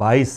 22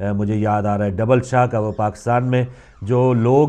مجھے یاد آ رہا ہے ڈبل شاہ کا، وہ پاکستان میں جو لوگ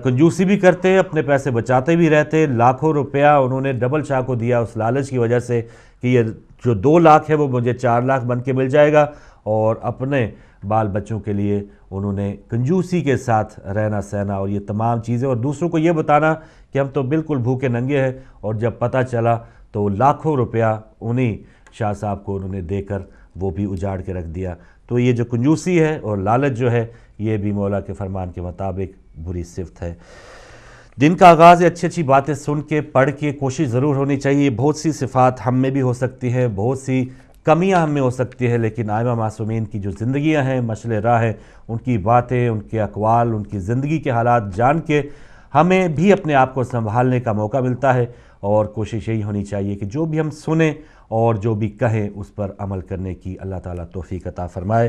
کنجوسی بھی کرتے، اپنے پیسے بچاتے بھی رہتے، لاکھوں روپیہ انہوں نے ڈبل شاہ کو دیا اس لالچ کی وجہ سے کہ یہ جو 2 لاکھ ہے وہ مجھے 4 لاکھ بن کے مل جائے گا، اور اپنے بال بچوں کے لیے انہوں نے کنجوسی کے ساتھ رہنا سہنا اور یہ تمام چیزیں، اور دوسروں کو یہ بتانا کہ ہم تو بالکل بھوکے ننگے ہیں، اور جب پتہ چلا تو لاکھوں روپیہ انہی شاہ صاحب کو انہوں نے دے کر وہ بھی اجاڑ کے رکھ دیا۔ تو یہ جو کنجوسی ہے اور لالچ جو ہے یہ بھی مولا کے فرمان کے مطابق بری صفت ہے۔ دن کا آغاز اچھی اچھی باتیں سن کے پڑھ کے کوشش ضرور ہونی چاہیے۔ بہت سی صفات ہم میں بھی ہو سکتی ہیں، بہت سی کمیاں ہم میں ہو سکتی ہیں، لیکن ائمہ معصومین کی جو زندگیاں ہیں، مشعل راہ ہیں، ان کی باتیں، ان کے اقوال، ان کی زندگی کے حالات جان کے ہمیں بھی اپنے آپ کو سنبھالنے کا موقع ملتا ہے، اور کوشش یہی ہونی چاہیے کہ جو بھی ہم سنیں اور جو بھی کہیں اس پر عمل کرنے کی اللہ تعالیٰ توفیق عطا فرمائے۔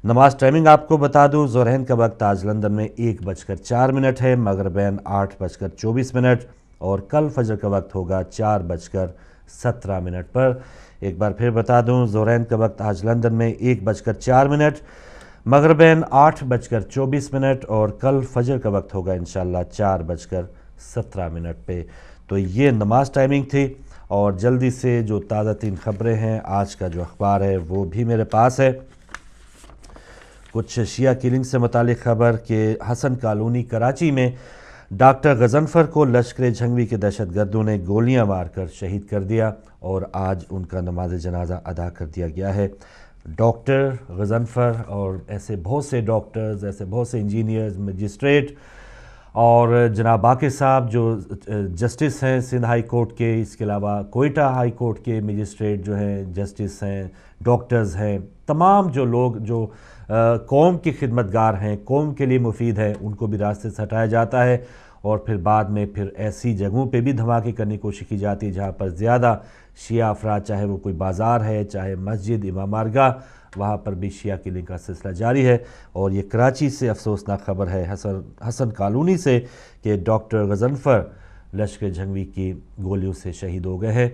نماز ٹائمنگ آپ کو بتا دوں، ظہرین کا وقت آج لندن میں 1:04 ہے، مغربین 8:24، اور کل فجر کا وقت ہوگا 4:17 پر۔ ایک بار پھر بتا دوں، ظہرین کا وقت آج لندن میں 1:04، مغربین 8:24، اور کل فجر کا وقت ہوگا انشاءاللہ 4:17 پہ۔ تو یہ نماز ٹائمنگ تھی، اور جلدی سے جو تازہ ترین خبریں ہیں، آج کا جو اخبار ہے وہ بھی میرے پاس ہے۔ کچھ شیعہ کلنگ سے متعلق خبر کہ حسن کالونی کراچی میں ڈاکٹر غضنفر کو لشکر جھنگوی کے دہشت گردوں نے گولیاں مار کر شہید کر دیا، اور آج ان کا نماز جنازہ ادا کر دیا گیا ہے۔ ڈاکٹر غضنفر اور ایسے بہت سے ڈاکٹرز، ایسے بہت سے انجینئرز، مجسٹریٹ، اور جناب باقر صاحب جو جسٹس ہیں سندھ ہائی کورٹ کے، اس کے علاوہ کوئٹہ ہائی کورٹ کے مجسٹریٹ جو ہیں، جسٹس ہیں، ڈاکٹرز ہیں، تمام جو لوگ جو قوم کی خدمتگار ہیں، قوم کے لیے مفید ہیں، ان کو بھی راستے سے ہٹایا جاتا ہے، اور پھر بعد میں پھر ایسی جگہوں پہ بھی دھماکے کرنے کی کوشش کی جاتی ہے جہاں پر زیادہ شیعہ افراد، چاہے وہ کوئی بازار ہے، چاہے مسجد، امام بارگاہ، وہاں پر بھی شیعہ کلنگ کا سلسلہ جاری ہے۔ اور یہ کراچی سے افسوسناک خبر ہے حسن کالونی سے کہ ڈاکٹر غضنفر لشکر جھنگوی کی گولیوں سے شہید ہو گئے ہیں۔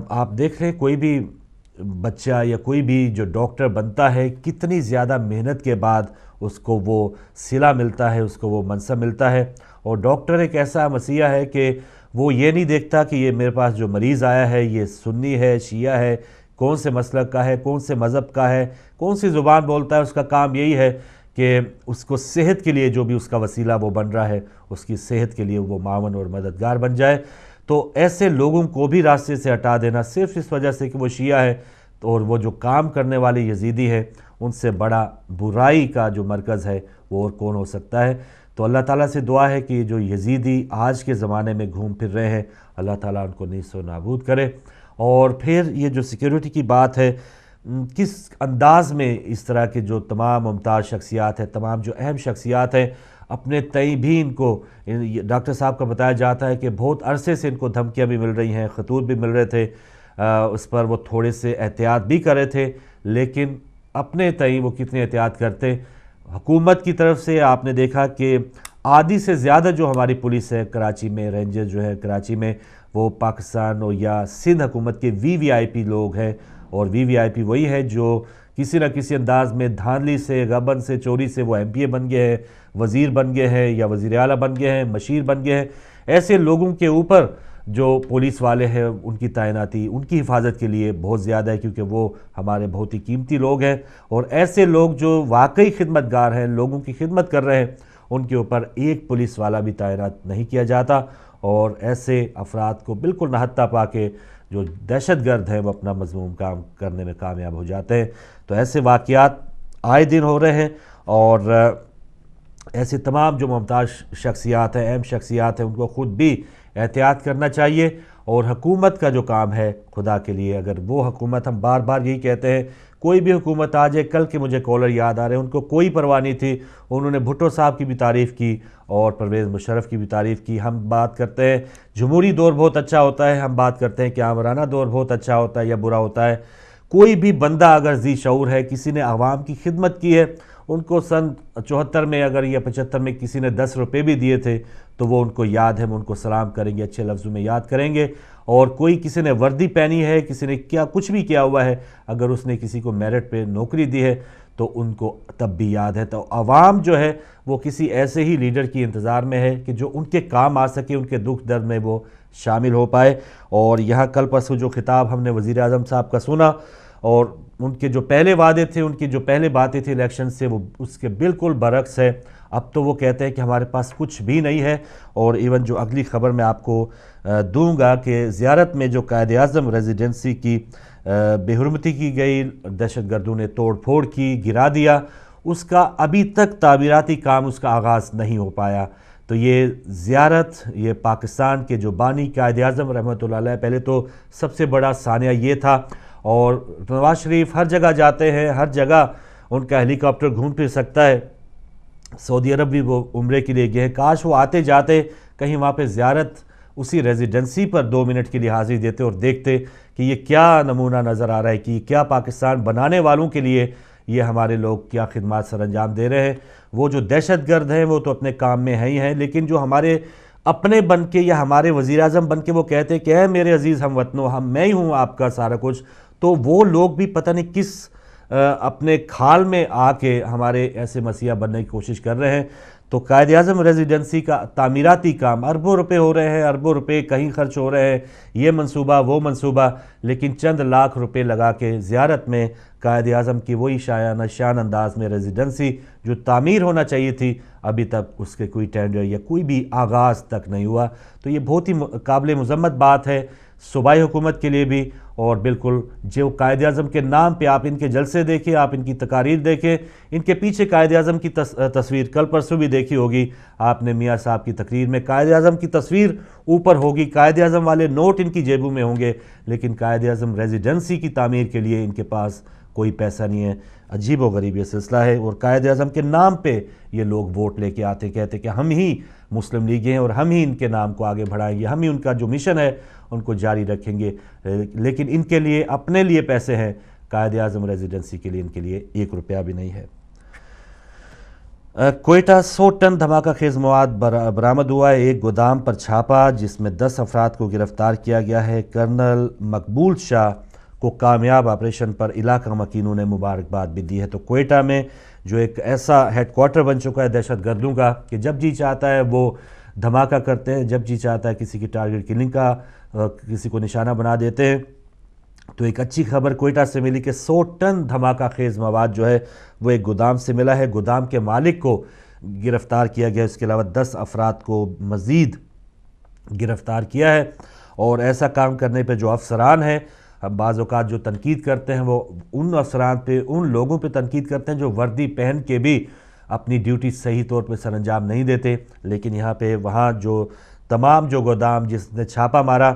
آپ دیکھ لیں، کوئی بھی بچہ یا کوئی بھی جو ڈاکٹر بنتا ہے، کتنی زیادہ محنت کے بعد اس کو وہ صلہ ملتا ہے، اس کو وہ منصب ملتا ہے، اور ڈاکٹر ایک ایسا مسیحا ہے کہ وہ یہ نہیں دیکھتا کہ یہ میرے پاس جو مریض آیا ہے یہ سنی ہے، شیعہ ہے، کون سے مسلک کا ہے، کون سے مذہب کا ہے، کون سی زبان بولتا ہے، اس کا کام یہی ہے کہ اس کو صحت کے لیے جو بھی اس کا وسیلہ وہ بن رہا ہے، اس کی صحت کے لیے وہ معاون اور مددگار بن جائے۔ تو ایسے لوگوں کو بھی راستے سے ہٹا دینا صرف اس وجہ سے کہ وہ شیعہ ہے، اور وہ جو کام کرنے والے یزیدی ہے، ان سے بڑا برائی کا جو مرکز ہے وہ اور کون ہو سکتا ہے۔ تو اللہ تعالیٰ سے دعا ہے کہ جو یزیدی آج کے زمانے میں گھوم پھر رہے ہیں، اللہ تعالیٰ ان کو نیست و نابود کرے۔ اور پھر یہ جو سیکیورٹی کی بات ہے، کس انداز میں اس طرح کے جو تمام ممتاز شخصیات ہیں، تمام جو اہم شخصیات ہیں، اپنے تئیں بھی ان کو ڈاکٹر صاحب کا بتایا جاتا ہے کہ بہت عرصے سے ان کو دھمکیاں بھی مل رہی ہیں، خطوط بھی مل رہے تھے، اس پر وہ تھوڑے سے احتیاط بھی کر رہے تھے، لیکن اپنے تئیں وہ کتنے احتیاط کرتے۔ حکومت کی طرف سے آپ نے دیکھا کہ آدھی سے زیادہ جو ہماری پولیس ہے کراچی میں، رینجر جو ہے کراچی میں، وہ پاکستان اور یا سندھ حکومت کے وی آئی پی لوگ ہیں، اور وی آئی پی وہی ہے جو کسی نہ کسی انداز میں دھاندلی سے، غبن سے، چوری سے وہ ایم پی اے بن گئے ہیں، وزیر بن گئے ہیں، یا وزیر اعلیٰ بن گئے ہیں، مشیر بن گئے ہیں۔ ایسے لوگوں کے اوپر جو پولیس والے ہیں، ان کی تعیناتی ان کی حفاظت کے لیے بہت زیادہ ہے، کیونکہ وہ ہمارے بہت ہی قیمتی لوگ ہیں، اور ایسے لوگ جو واقعی خدمتگار ہیں، لوگوں کی خدمت کر رہے ہیں، ان کے اوپر ایک پولیس والا بھی تعینات نہیں کیا جاتا، اور ایسے افراد کو بالکل نہتا پا کے جو دہشت گرد ہیں وہ اپنا مذموم کام کرنے میں کامیاب ہو جاتے ہیں۔ تو ایسے واقعات آئے دن ہو رہے ہیں، اور ایسے تمام جو ممتاز شخصیات ہیں، اہم شخصیات ہیں، ان کو خود بھی احتیاط کرنا چاہیے۔ اور حکومت کا جو کام ہے، خدا کے لیے اگر وہ حکومت، ہم بار بار یہی کہتے ہیں، کوئی بھی حکومت آ جائے، کل کے مجھے کالر یاد آ رہے ہیں، ان کو کوئی پرواہ نہیں تھی، انہوں نے بھٹو صاحب کی بھی تعریف کی اور پرویز مشرف کی بھی تعریف کی۔ ہم بات کرتے ہیں جمہوری دور بہت اچھا ہوتا ہے، ہم بات کرتے ہیں کہ آمرانہ دور بہت اچھا ہوتا ہے یا برا ہوتا ہے۔ کوئی بھی بندہ اگر ذی شعور ہے، کسی نے عوام کی خدمت کی ہے، ان کو سن 74 میں اگر یا 75 میں کسی نے 10 روپے بھی دیے تھے تو وہ ان کو یاد ہے، وہ ان کو سلام کریں گے، اچھے لفظوں میں یاد کریں گے۔ اور کوئی کسی نے وردی پہنی ہے، کسی نے کیا کچھ بھی کیا ہوا ہے، اگر اس نے کسی کو میرٹ پہ نوکری دی ہے تو ان کو تب بھی یاد ہے. تو عوام جو ہے وہ کسی ایسے ہی لیڈر کی انتظار میں ہے کہ جو ان کے کام آ سکے, ان کے دکھ درد میں وہ شامل ہو پائے. اور یہاں کل پرسوں جو خطاب ہم نے وزیر اعظم صاحب کا سنا, اور ان کے جو پہلے وعدے تھے, ان کی جو پہلے باتیں تھیں الیکشن سے, وہ اس کے بالکل برعکس ہے. اب تو وہ کہتے ہیں کہ ہمارے پاس کچھ بھی نہیں ہے. اور ایون جو اگلی خبر میں آپ کو دوں گا کہ زیارت میں جو قائد اعظم ریزیڈنسی کی بے حرمتی کی گئی, دہشت گردوں نے توڑ پھوڑ کی, گرا دیا, اس کا ابھی تک تعمیراتی کام اس کا آغاز نہیں ہو پایا. تو یہ زیارت, یہ پاکستان کے جو بانی قائد اعظم رحمۃ اللہ علیہ, پہلے تو سب سے بڑا سانحہ یہ تھا. اور نواز شریف ہر جگہ جاتے ہیں, ہر جگہ ان کا ہیلی کاپٹر گھوم پھر سکتا ہے. سعودی عرب بھی وہ عمرے کے لیے گئے, کاش وہ آتے جاتے کہیں وہاں پہ زیارت اسی ریزیڈنسی پر 2 منٹ کے لیے حاضری دیتے اور دیکھتے کہ یہ کیا نمونہ نظر آ رہا ہے, کہ کیا پاکستان بنانے والوں کے لیے یہ ہمارے لوگ کیا خدمات سر انجام دے رہے ہیں. وہ جو دہشت گرد ہیں وہ تو اپنے کام میں ہی ہیں, لیکن جو ہمارے اپنے بن کے یا ہمارے وزیر اعظم بن کے وہ کہتے ہیں کہ اے میرے عزیز ہم وطنوں, میں ہی ہوں آپ کا سارا کچھ, تو وہ لوگ بھی پتہ نہیں کس اپنے کھال میں آ کے ہمارے ایسے مسیحا بننے کی کوشش کر رہے ہیں. تو قائد اعظم ریزیڈنسی کا تعمیراتی کام اربوں روپے ہو رہے ہیں, اربوں روپے کہیں خرچ ہو رہے ہیں, یہ منصوبہ وہ منصوبہ, لیکن چند لاکھ روپے لگا کے زیارت میں قائد اعظم کی وہی شان انداز میں ریزیڈنسی جو تعمیر ہونا چاہیے تھی, ابھی تک اس کے کوئی ٹینڈر یا کوئی بھی آغاز تک نہیں ہوا. تو یہ بہت ہی قابل مذمت بات ہے صوبائی حکومت کے لیے بھی. اور بالکل جو قائد اعظم کے نام پہ آپ ان کے جلسے دیکھیں, آپ ان کی تقاریر دیکھیں, ان کے پیچھے قائد اعظم کی تصویر کل پرسوں بھی دیکھی ہوگی آپ نے میاں صاحب کی تقریر میں, قائد اعظم کی تصویر اوپر ہوگی, قائد اعظم والے نوٹ ان کی جیبوں میں ہوں گے, لیکن قائد اعظم ریزیڈنسی کی تعمیر کے لیے ان کے پاس کوئی پیسہ نہیں ہے. عجیب و غریب یہ سلسلہ ہے. اور قائد اعظم کے نام پہ یہ لوگ ووٹ لے کے آتے, کہتے کہ ہم ہی مسلم لیگ ہیں اور ہم ہی ان کے نام کو آگے بڑھائیں گے, ہم ہی ان کا جو مشن ہے ان کو جاری رکھیں گے, لیکن ان کے لیے اپنے لیے پیسے ہیں, قائد اعظم ریزیڈنسی کے لیے ان کے لیے 1 روپیہ بھی نہیں ہے. کوئٹہ 100 ٹن دھماکہ خیز مواد برآمد ہوا ہے. ایک گودام پر چھاپا جس میں 10 افراد کو گرفتار کیا گیا ہے. کرنل مقبول شاہ کو کامیاب آپریشن پر علاقہ مکینوں نے مبارکباد بھی دی ہے. تو کوئٹہ میں جو ایک ایسا ہیڈ کوارٹر بن چکا ہے دہشت گردوں کا کہ جب جی چاہتا ہے وہ دھماکہ کرتے ہیں, جب جی چاہتا ہے کسی کی ٹارگٹ کلنگ کا کسی کو نشانہ بنا دیتے ہیں. تو ایک اچھی خبر کوئٹہ سے ملی کہ 100 ٹن دھماکہ خیز مواد جو ہے وہ ایک گودام سے ملا ہے. گودام کے مالک کو گرفتار کیا گیا, اس کے علاوہ 10 افراد کو مزید گرفتار کیا ہے. اور ایسا کام کرنے پہ جو افسران ہیں, بعض اوقات جو تنقید کرتے ہیں وہ ان افسران پہ, ان لوگوں پہ تنقید کرتے ہیں جو وردی پہن کے بھی اپنی ڈیوٹی صحیح طور پہ سر انجام نہیں دیتے. لیکن یہاں پہ وہاں جو تمام جو گودام جس نے چھاپا مارا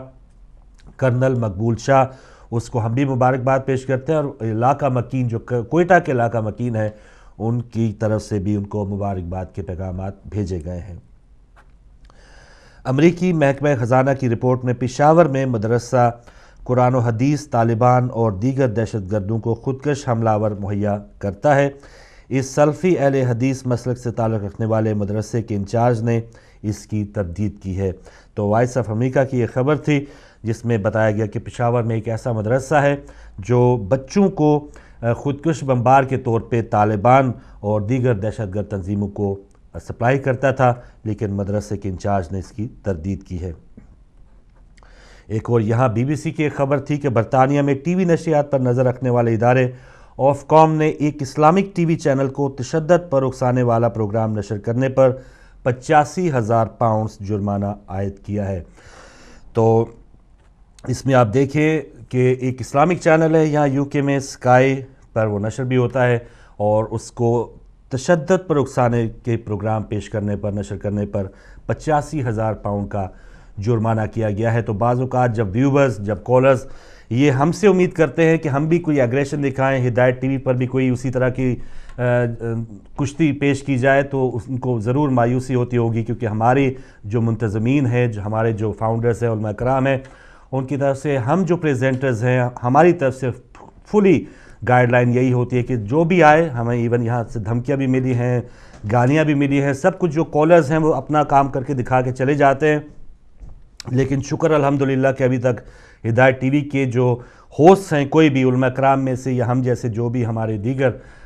کرنل مقبول شاہ, اس کو ہم بھی مبارکباد پیش کرتے ہیں, اور علاقہ مکین جو کوئٹہ کے علاقہ مکین ہے ان کی طرف سے بھی ان کو مبارکباد کے پیغامات بھیجے گئے ہیں. امریکی محکمہ خزانہ کی رپورٹ میں پشاور میں مدرسہ قرآن و حدیث طالبان اور دیگر دہشت گردوں کو خودکش حملہ آور مہیا کرتا ہے. اس سلفی اہل حدیث مسلک سے تعلق رکھنے والے مدرسے کے انچارج نے اس کی تردید کی ہے. تو وائس آف امریکہ کی یہ خبر تھی جس میں بتایا گیا کہ پشاور میں ایک ایسا مدرسہ ہے جو بچوں کو خودکش بمبار کے طور پہ طالبان اور دیگر دہشت گرد تنظیموں کو سپلائی کرتا تھا, لیکن مدرسے کے انچارج نے اس کی تردید کی ہے. ایک اور یہاں بی بی سی کی ایک خبر تھی کہ برطانیہ میں ٹی وی نشریات پر نظر رکھنے والے ادارے آفکام نے ایک اسلامک ٹی وی چینل کو تشدد پر اکسانے والا پروگرام نشر کرنے پر 85,000 پاؤنڈز جرمانہ عائد کیا ہے. تو اس میں آپ دیکھیں کہ ایک اسلامک چینل ہے یہاں یو کے میں, اسکائی پر وہ نشر بھی ہوتا ہے, اور اس کو تشدد پر اکسانے کے پروگرام پیش کرنے پر, نشر کرنے پر 85,000 پاؤنڈ کا جرمانہ کیا گیا ہے. تو بعض اوقات جب ویورز, جب کالرز یہ ہم سے امید کرتے ہیں کہ ہم بھی کوئی ایگریشن دکھائیں, ہدایت ٹی وی پر بھی کوئی اسی طرح کی کشتی پیش کی جائے, تو ان کو ضرور مایوسی ہوتی ہوگی, کیونکہ ہماری جو منتظمین ہیں, جو ہمارے جو فاؤنڈرز ہیں, علماء کرام ہیں, ان کی طرف سے ہم جو پریزنٹرز ہیں, ہماری طرف سے فلی گائیڈ لائن یہی ہوتی ہے کہ جو بھی آئے, ہمیں ایون یہاں سے دھمکیاں بھی ملی ہیں, گالیاں بھی ملی ہیں, سب کچھ جو کالرز ہیں وہ اپنا کام کر کے دکھا کے چلے جاتے ہیں. لیکن شکر الحمدللہ کہ ابھی تک ہدایت ٹی وی کے جو ہوسٹ ہیں, کوئی بھی علماء کرام میں سے یا ہم جیسے جو بھی ہمارے دیگر